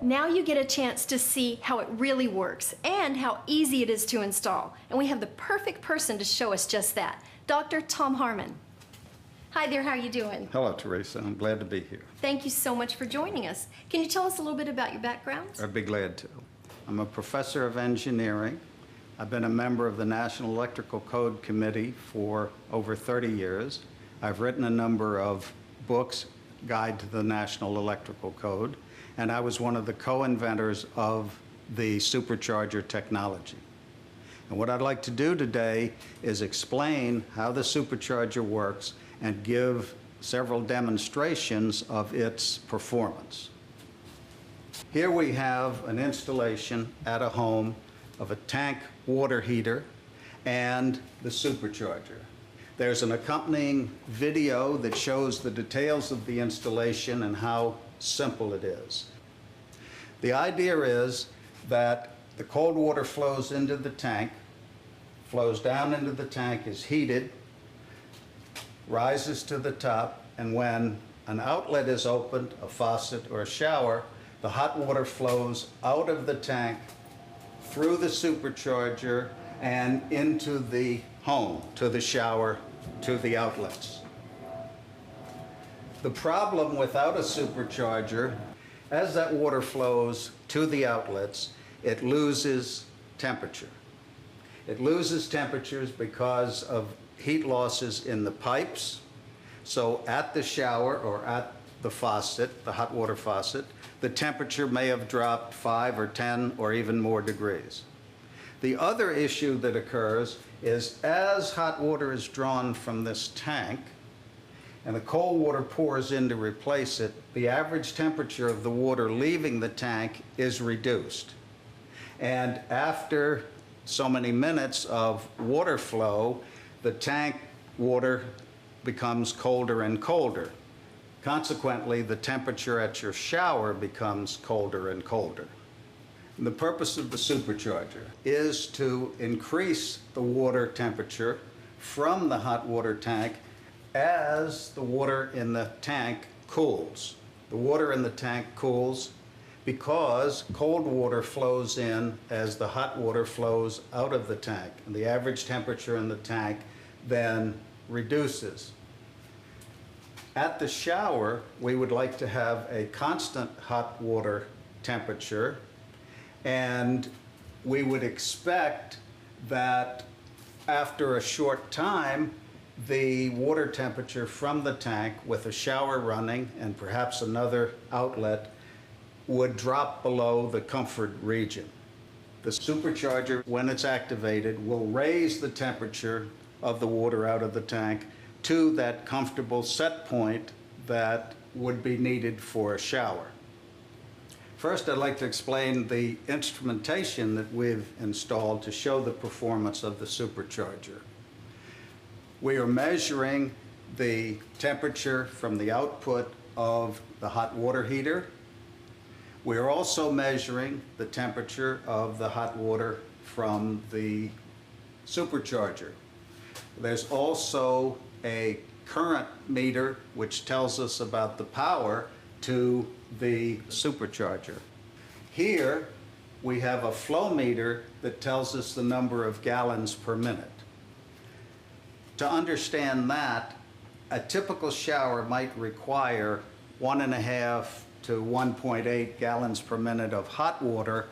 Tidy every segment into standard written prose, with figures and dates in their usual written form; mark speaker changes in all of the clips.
Speaker 1: Now you get a chance to see how it really works and how easy it is to install. And we have the perfect person to show us just that, Dr. Tom Harman. Hi there, how are you doing?
Speaker 2: Hello, Teresa. I'm glad to be here.
Speaker 1: Thank you so much for joining us. Can you tell us a little bit about your background?
Speaker 2: I'd be glad to. I'm a professor of engineering. I've been a member of the National Electrical Code Committee for over 30 years. I've written a number of books, Guide to the National Electrical Code, and I was one of the co-inventors of the supercharger technology. And what I'd like to do today is explain how the supercharger works and give several demonstrations of its performance. Here we have an installation at a home of a tank water heater and the supercharger. There's an accompanying video that shows the details of the installation and how simple it is. The idea is that the cold water flows into the tank, flows down into the tank, is heated, rises to the top, and when an outlet is opened, a faucet or a shower, the hot water flows out of the tank, through the supercharger, and into the home, to the shower, to the outlets. The problem without a supercharger, as that water flows to the outlets, it loses temperature. It loses temperatures because of heat losses in the pipes. So at the shower or at the faucet, the hot water faucet, the temperature may have dropped 5 or 10 or even more degrees. The other issue that occurs is as hot water is drawn from this tank and the cold water pours in to replace it, the average temperature of the water leaving the tank is reduced. And after so many minutes of water flow, the tank water becomes colder and colder. Consequently, the temperature at your shower becomes colder and colder. And the purpose of the supercharger is to increase the water temperature from the hot water tank as the water in the tank cools. The water in the tank cools because cold water flows in as the hot water flows out of the tank, and the average temperature in the tank then reduces. At the shower, we would like to have a constant hot water temperature, and we would expect that after a short time, the water temperature from the tank with a shower running and perhaps another outlet would drop below the comfort region. The supercharger, when it's activated, will raise the temperature of the water out of the tank to that comfortable set point that would be needed for a shower. First, I'd like to explain the instrumentation that we've installed to show the performance of the supercharger. We are measuring the temperature from the output of the hot water heater. We are also measuring the temperature of the hot water from the supercharger. There's also a current meter which tells us about the power to the supercharger. Here we have a flow meter that tells us the number of gallons per minute. To understand that, a typical shower might require 1.5 to 1.8 gallons per minute of hot water,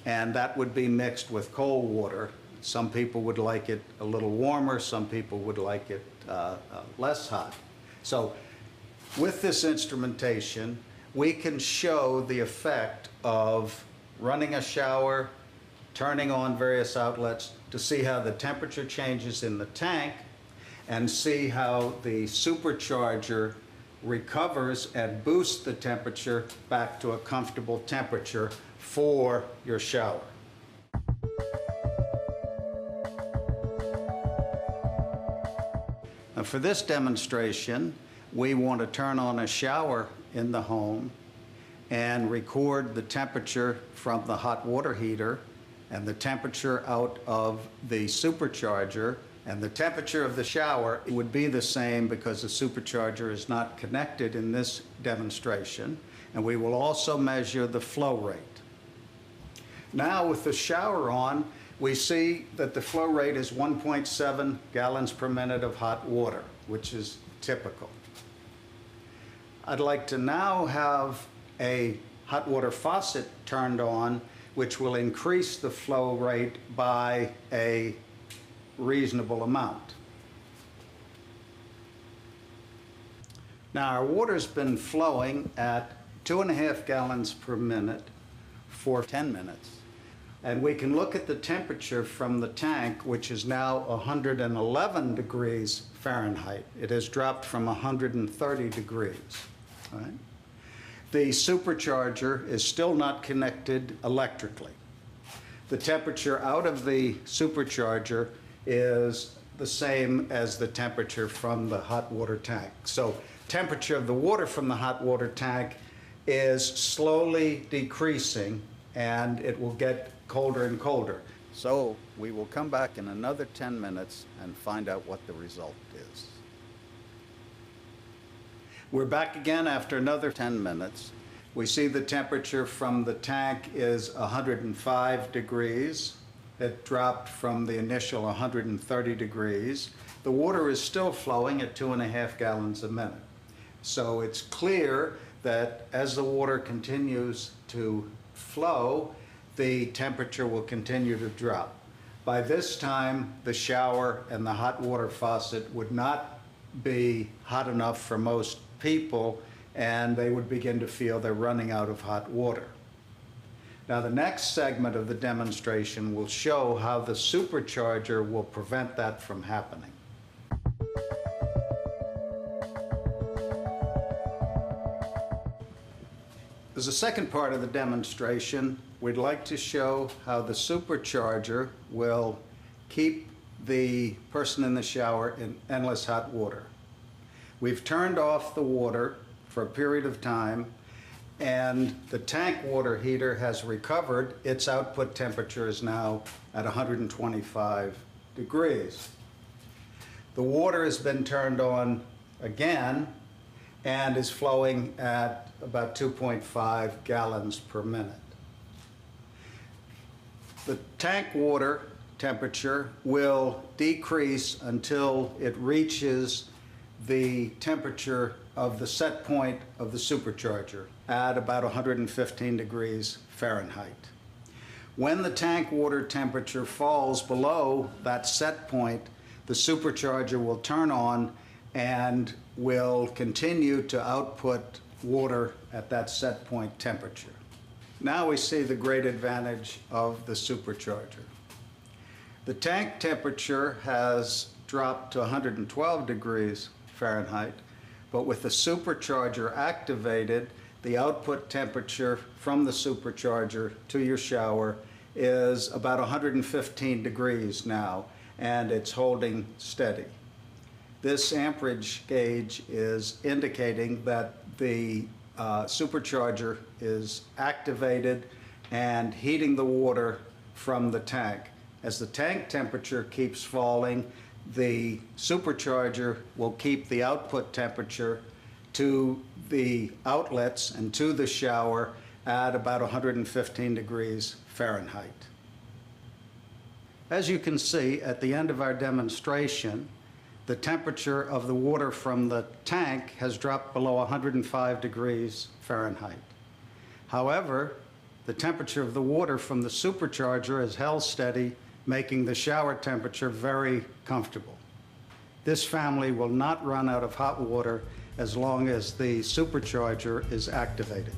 Speaker 2: and that would be mixed with cold water. Some people would like it a little warmer, some people would like it less hot. So with this instrumentation, we can show the effect of running a shower, turning on various outlets to see how the temperature changes in the tank and see how the supercharger recovers and boosts the temperature back to a comfortable temperature for your shower. Now for this demonstration, we want to turn on a shower in the home and record the temperature from the hot water heater and the temperature out of the supercharger, and the temperature of the shower would be the same because the supercharger is not connected in this demonstration, and we will also measure the flow rate. Now with the shower on, we see that the flow rate is 1.7 gallons per minute of hot water, which is typical. I'd like to now have a hot water faucet turned on, which will increase the flow rate by a reasonable amount. Now our water's been flowing at 2.5 gallons per minute for 10 minutes. And we can look at the temperature from the tank, which is now 111 degrees Fahrenheit. It has dropped from 130 degrees. Right? The supercharger is still not connected electrically. The temperature out of the supercharger is the same as the temperature from the hot water tank. So temperature of the water from the hot water tank is slowly decreasing, and it will get colder and colder. So we will come back in another 10 minutes and find out what the result is. We're back again after another 10 minutes. We see the temperature from the tank is 105 degrees. It dropped from the initial 130 degrees. The water is still flowing at 2.5 gallons a minute. So it's clear that as the water continues to flow, the temperature will continue to drop. By this time, the shower and the hot water faucet would not be hot enough for most people, and they would begin to feel they're running out of hot water. Now, the next segment of the demonstration will show how the supercharger will prevent that from happening. As a second part of the demonstration, we'd like to show how the supercharger will keep the person in the shower in endless hot water. We've turned off the water for a period of time, and the tank water heater has recovered. Its output temperature is now at 125 degrees. The water has been turned on again and is flowing at about 2.5 gallons per minute. The tank water temperature will decrease until it reaches the temperature of the set point of the supercharger at about 115 degrees Fahrenheit. When the tank water temperature falls below that set point, the supercharger will turn on and will continue to output water at that set point temperature. Now we see the great advantage of the supercharger. The tank temperature has dropped to 112 degrees Fahrenheit, but with the supercharger activated, the output temperature from the supercharger to your shower is about 115 degrees now, and it's holding steady. This amperage gauge is indicating that the supercharger is activated and heating the water from the tank. As the tank temperature keeps falling, the supercharger will keep the output temperature to the outlets and to the shower at about 115 degrees Fahrenheit. As you can see at the end of our demonstration, the temperature of the water from the tank has dropped below 105 degrees Fahrenheit. However, the temperature of the water from the supercharger is held steady, making the shower temperature very comfortable. This family will not run out of hot water as long as the supercharger is activated.